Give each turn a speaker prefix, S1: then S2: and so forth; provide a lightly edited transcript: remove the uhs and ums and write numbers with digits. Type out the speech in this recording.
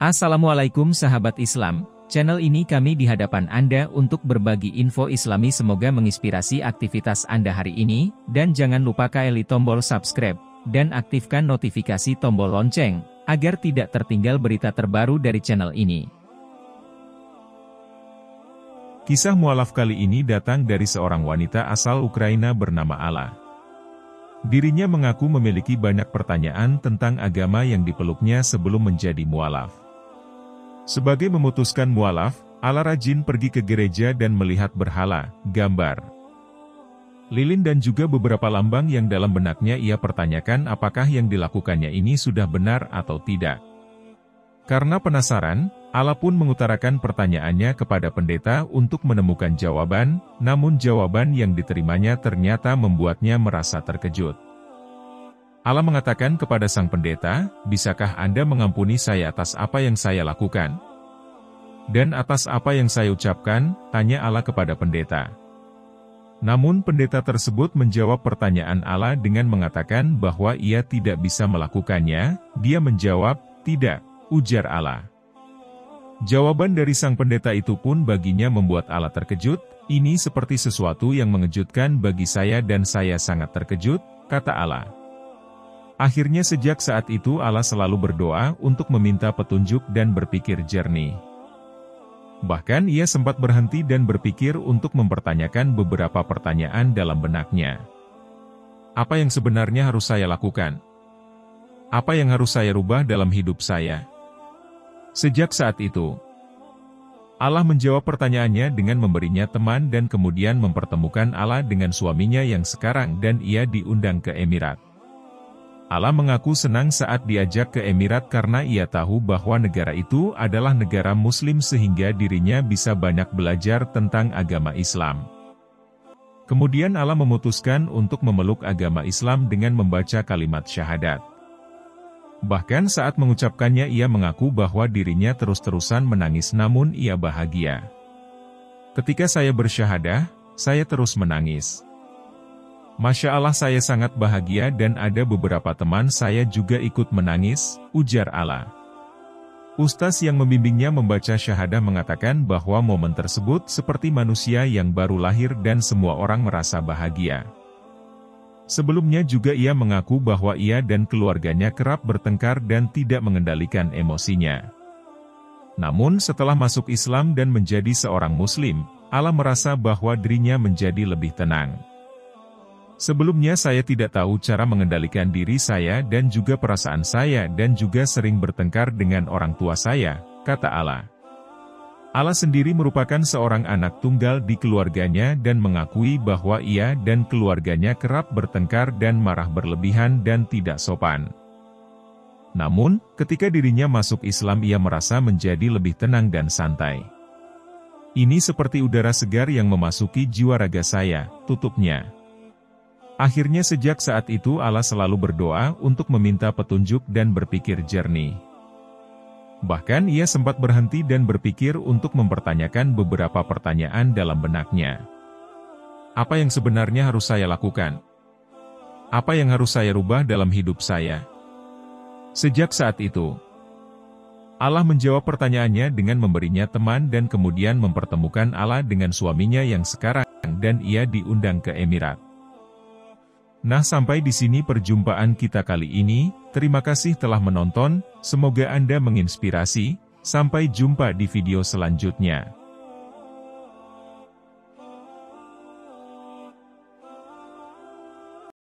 S1: Assalamualaikum sahabat Islam, channel ini kami di hadapan Anda untuk berbagi info Islami, semoga menginspirasi aktivitas Anda hari ini, dan jangan lupa klik tombol subscribe, dan aktifkan notifikasi tombol lonceng, agar tidak tertinggal berita terbaru dari channel ini.
S2: Kisah mualaf kali ini datang dari seorang wanita asal Ukraina bernama Alla. Dirinya mengaku memiliki banyak pertanyaan tentang agama yang dipeluknya sebelum menjadi mualaf. Sebagai memutuskan mualaf, Alla rajin pergi ke gereja dan melihat berhala, gambar, lilin dan juga beberapa lambang yang dalam benaknya ia pertanyakan apakah yang dilakukannya ini sudah benar atau tidak. Karena penasaran, Alla pun mengutarakan pertanyaannya kepada pendeta untuk menemukan jawaban, namun jawaban yang diterimanya ternyata membuatnya merasa terkejut. Alla mengatakan kepada sang pendeta, "Bisakah Anda mengampuni saya atas apa yang saya lakukan? Dan atas apa yang saya ucapkan?" tanya Alla kepada pendeta. Namun pendeta tersebut menjawab pertanyaan Alla dengan mengatakan bahwa ia tidak bisa melakukannya. Dia menjawab, "Tidak," ujar Alla. Jawaban dari sang pendeta itu pun baginya membuat Alla terkejut. "Ini seperti sesuatu yang mengejutkan bagi saya dan saya sangat terkejut," kata Alla. Akhirnya sejak saat itu Alla selalu berdoa untuk meminta petunjuk dan berpikir jernih. Bahkan ia sempat berhenti dan berpikir untuk mempertanyakan beberapa pertanyaan dalam benaknya. Apa yang sebenarnya harus saya lakukan? Apa yang harus saya rubah dalam hidup saya? Sejak saat itu, Alla menjawab pertanyaannya dengan memberinya teman dan kemudian mempertemukan Alla dengan suaminya yang sekarang dan ia diundang ke Emirat. Alla mengaku senang saat diajak ke Emirat karena ia tahu bahwa negara itu adalah negara Muslim sehingga dirinya bisa banyak belajar tentang agama Islam. Kemudian Alla memutuskan untuk memeluk agama Islam dengan membaca kalimat syahadat. Bahkan saat mengucapkannya ia mengaku bahwa dirinya terus-terusan menangis namun ia bahagia. "Ketika saya bersyahadah, saya terus menangis. Masya Allah, saya sangat bahagia dan ada beberapa teman saya juga ikut menangis," ujar Alla. Ustaz yang membimbingnya membaca syahadah mengatakan bahwa momen tersebut seperti manusia yang baru lahir dan semua orang merasa bahagia. Sebelumnya juga ia mengaku bahwa ia dan keluarganya kerap bertengkar dan tidak mengendalikan emosinya. Namun setelah masuk Islam dan menjadi seorang Muslim, Alla merasa bahwa dirinya menjadi lebih tenang. "Sebelumnya saya tidak tahu cara mengendalikan diri saya dan juga perasaan saya dan juga sering bertengkar dengan orang tua saya," kata Alla. Alla sendiri merupakan seorang anak tunggal di keluarganya dan mengakui bahwa ia dan keluarganya kerap bertengkar dan marah berlebihan dan tidak sopan. Namun, ketika dirinya masuk Islam ia merasa menjadi lebih tenang dan santai. "Ini seperti udara segar yang memasuki jiwa raga saya," tutupnya. Akhirnya sejak saat itu Alla selalu berdoa untuk meminta petunjuk dan berpikir jernih. Bahkan ia sempat berhenti dan berpikir untuk mempertanyakan beberapa pertanyaan dalam benaknya. Apa yang sebenarnya harus saya lakukan? Apa yang harus saya rubah dalam hidup saya? Sejak saat itu, Alla menjawab pertanyaannya dengan memberinya teman dan kemudian mempertemukan Alla dengan suaminya yang sekarang dan ia diundang ke Emirat. Nah, sampai di sini perjumpaan kita kali ini. Terima kasih telah menonton, semoga Anda menginspirasi. Sampai jumpa di video selanjutnya.